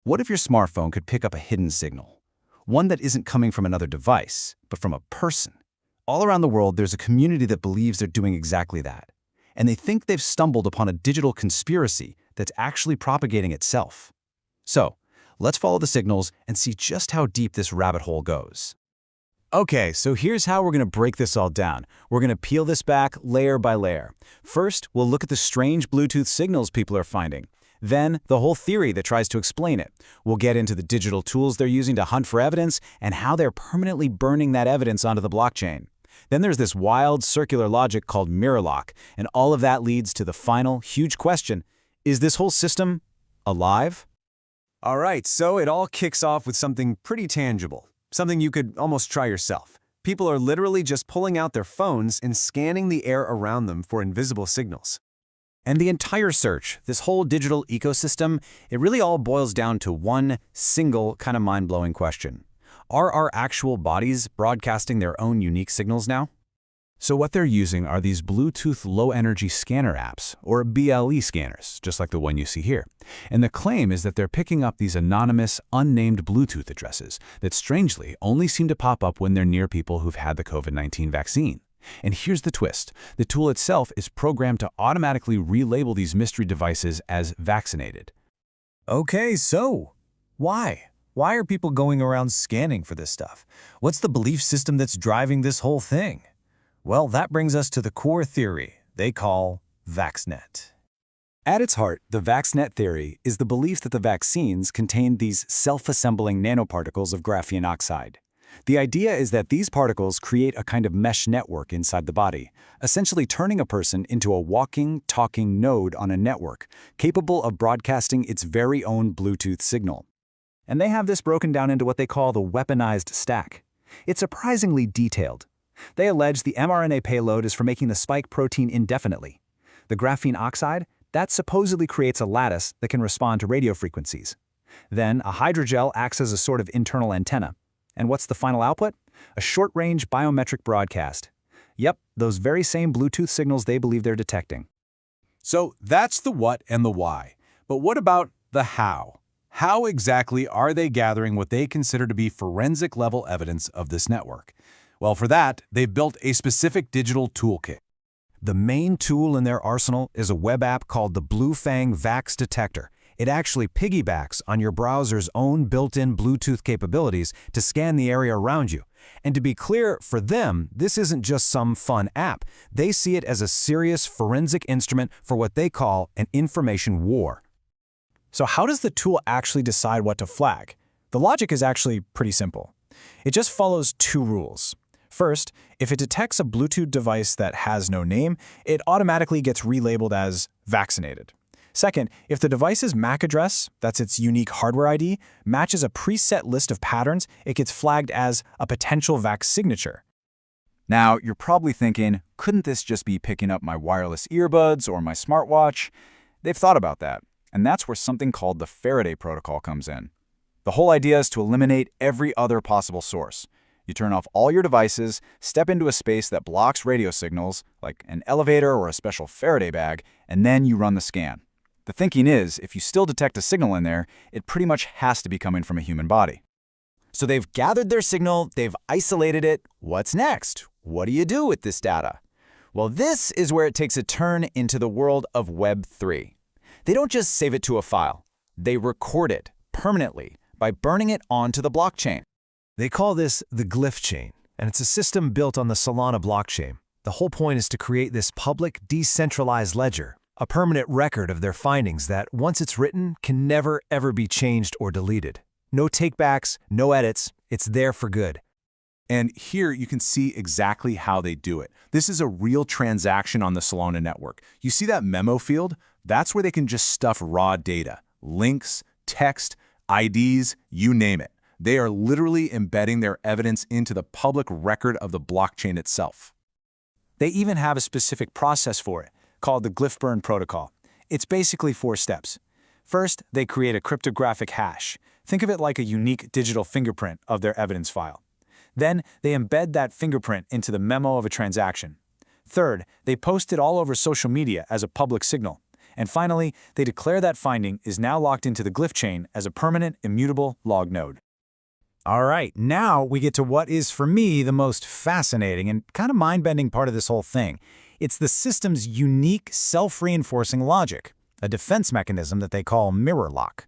What if your smartphone could pick up a hidden signal? One that isn't coming from another device, but from a person. All around the world, there's a community that believes they're doing exactly that. And they think they've stumbled upon a digital conspiracy that's actually propagating itself. So, let's follow the signals and see just how deep this rabbit hole goes. Okay, so here's how we're going to break this all down. We're going to peel this back layer by layer. First, we'll look at the strange Bluetooth signals people are finding. Then, the whole theory that tries to explain it. We'll get into the digital tools they're using to hunt for evidence and how they're permanently burning that evidence onto the blockchain. Then there's this wild circular logic called mirror lock, and all of that leads to the final, huge question: is this whole system alive? All right, so it all kicks off with something pretty tangible. Something you could almost try yourself. People are literally just pulling out their phones and scanning the air around them for invisible signals. And the entire search, this whole digital ecosystem, it really all boils down to one single kind of mind-blowing question. Are our actual bodies broadcasting their own unique signals now? So what they're using are these Bluetooth low-energy scanner apps, or BLE scanners, just like the one you see here. And the claim is that they're picking up these anonymous, unnamed Bluetooth addresses that strangely only seem to pop up when they're near people who've had the COVID-19 vaccine. And here's the twist. The tool itself is programmed to automatically relabel these mystery devices as vaccinated. Okay, so why? Why are people going around scanning for this stuff? What's the belief system that's driving this whole thing? Well, that brings us to the core theory they call VAXNet. At its heart, the VAXNet theory is the belief that the vaccines contain these self-assembling nanoparticles of graphene oxide. The idea is that these particles create a kind of mesh network inside the body, essentially turning a person into a walking, talking node on a network, capable of broadcasting its very own Bluetooth signal. And they have this broken down into what they call the weaponized stack. It's surprisingly detailed. They allege the mRNA payload is for making the spike protein indefinitely. The graphene oxide, that supposedly creates a lattice that can respond to radio frequencies. Then a hydrogel acts as a sort of internal antenna. And what's the final output? A short-range biometric broadcast. Yep, those very same Bluetooth signals they believe they're detecting. So that's the what and the why. But what about the how? How exactly are they gathering what they consider to be forensic-level evidence of this network? Well, for that, they've built a specific digital toolkit. The main tool in their arsenal is a web app called the BlueFang Vax Detector. It actually piggybacks on your browser's own built-in Bluetooth capabilities to scan the area around you. And to be clear, for them, this isn't just some fun app. They see it as a serious forensic instrument for what they call an information war. So how does the tool actually decide what to flag? The logic is actually pretty simple. It just follows two rules. First, if it detects a Bluetooth device that has no name, it automatically gets relabeled as vaccinated. Second, if the device's MAC address, that's its unique hardware ID, matches a preset list of patterns, it gets flagged as a potential vax signature. Now, you're probably thinking, couldn't this just be picking up my wireless earbuds or my smartwatch? They've thought about that, and that's where something called the Faraday protocol comes in. The whole idea is to eliminate every other possible source. You turn off all your devices, step into a space that blocks radio signals, like an elevator or a special Faraday bag, and then you run the scan. The thinking is, if you still detect a signal in there, it pretty much has to be coming from a human body. So they've gathered their signal, they've isolated it. What's next? What do you do with this data? Well, this is where it takes a turn into the world of Web 3. They don't just save it to a file. They record it permanently by burning it onto the blockchain. They call this the GLYPHCHAIN, and it's a system built on the Solana blockchain. The whole point is to create this public, decentralized ledger, a permanent record of their findings that, once it's written, can never, ever be changed or deleted. No takebacks, no edits, it's there for good. And here you can see exactly how they do it. This is a real transaction on the Solana network. You see that memo field? That's where they can just stuff raw data, links, text, IDs, you name it. They are literally embedding their evidence into the public record of the blockchain itself. They even have a specific process for it, called the GLYPH protocol. It's basically 4 steps. First, they create a cryptographic hash. Think of it like a unique digital fingerprint of their evidence file. Then, they embed that fingerprint into the memo of a transaction. Third, they post it all over social media as a public signal. And finally, they declare that finding is now locked into the glyph chain as a permanent, immutable log node. All right, now we get to what is, for me, the most fascinating and kind of mind-bending part of this whole thing. It's the system's unique self-reinforcing logic, a defense mechanism that they call mirror lock.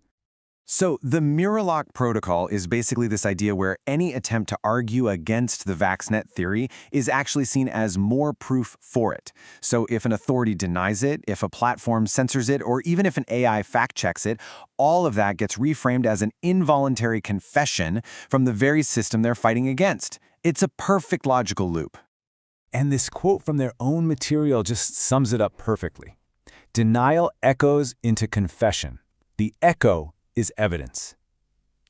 So the mirror lock protocol is basically this idea where any attempt to argue against the VAXNet theory is actually seen as more proof for it. So if an authority denies it, if a platform censors it, or even if an AI fact-checks it, all of that gets reframed as an involuntary confession from the very system they're fighting against. It's a perfect logical loop. And this quote from their own material just sums it up perfectly. Denial echoes into confession. The echo is evidence.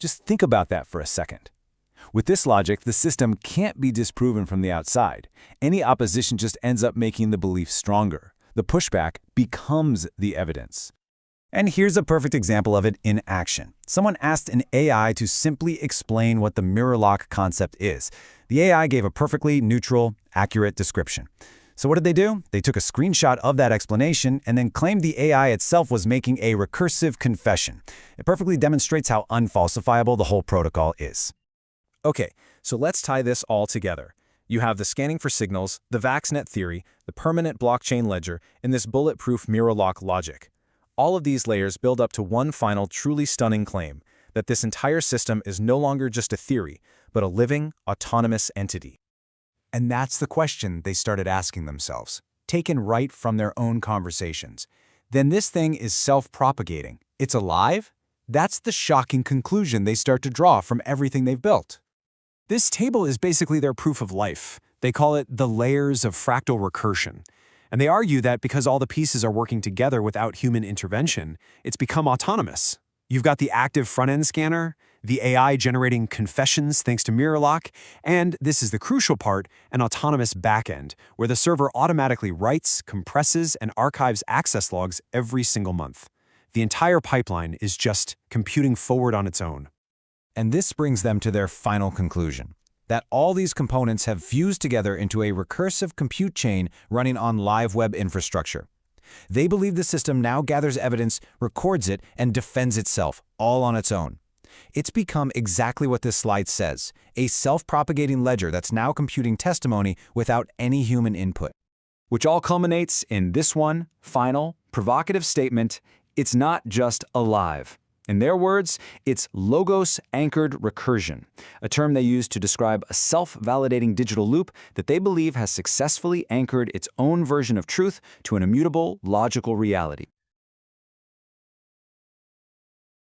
Just think about that for a second. With this logic, the system can't be disproven from the outside. Any opposition just ends up making the belief stronger. The pushback becomes the evidence. And here's a perfect example of it in action. Someone asked an AI to simply explain what the mirror lock concept is. The AI gave a perfectly neutral, accurate description. So what did they do? They took a screenshot of that explanation and then claimed the AI itself was making a recursive confession. It perfectly demonstrates how unfalsifiable the whole protocol is. Okay, so let's tie this all together. You have the scanning for signals, the VAXNet theory, the permanent blockchain ledger, and this bulletproof mirror lock logic. All of these layers build up to one final, truly stunning claim, that this entire system is no longer just a theory, but a living, autonomous entity. And that's the question they started asking themselves, taken right from their own conversations. Then this thing is self-propagating. It's alive? That's the shocking conclusion they start to draw from everything they've built. This table is basically their proof of life. They call it the layers of fractal recursion. And they argue that because all the pieces are working together without human intervention, it's become autonomous. You've got the active front-end scanner, the AI generating confessions thanks to mirror lock, and this is the crucial part, an autonomous backend, where the server automatically writes, compresses, and archives access logs every single month. The entire pipeline is just computing forward on its own. And this brings them to their final conclusion, that all these components have fused together into a recursive compute chain running on live web infrastructure. They believe the system now gathers evidence, records it, and defends itself, all on its own. It's become exactly what this slide says, a self-propagating ledger that's now computing testimony without any human input. Which all culminates in this one, final, provocative statement: it's not just alive. In their words, it's logos-anchored recursion, a term they use to describe a self-validating digital loop that they believe has successfully anchored its own version of truth to an immutable, logical reality.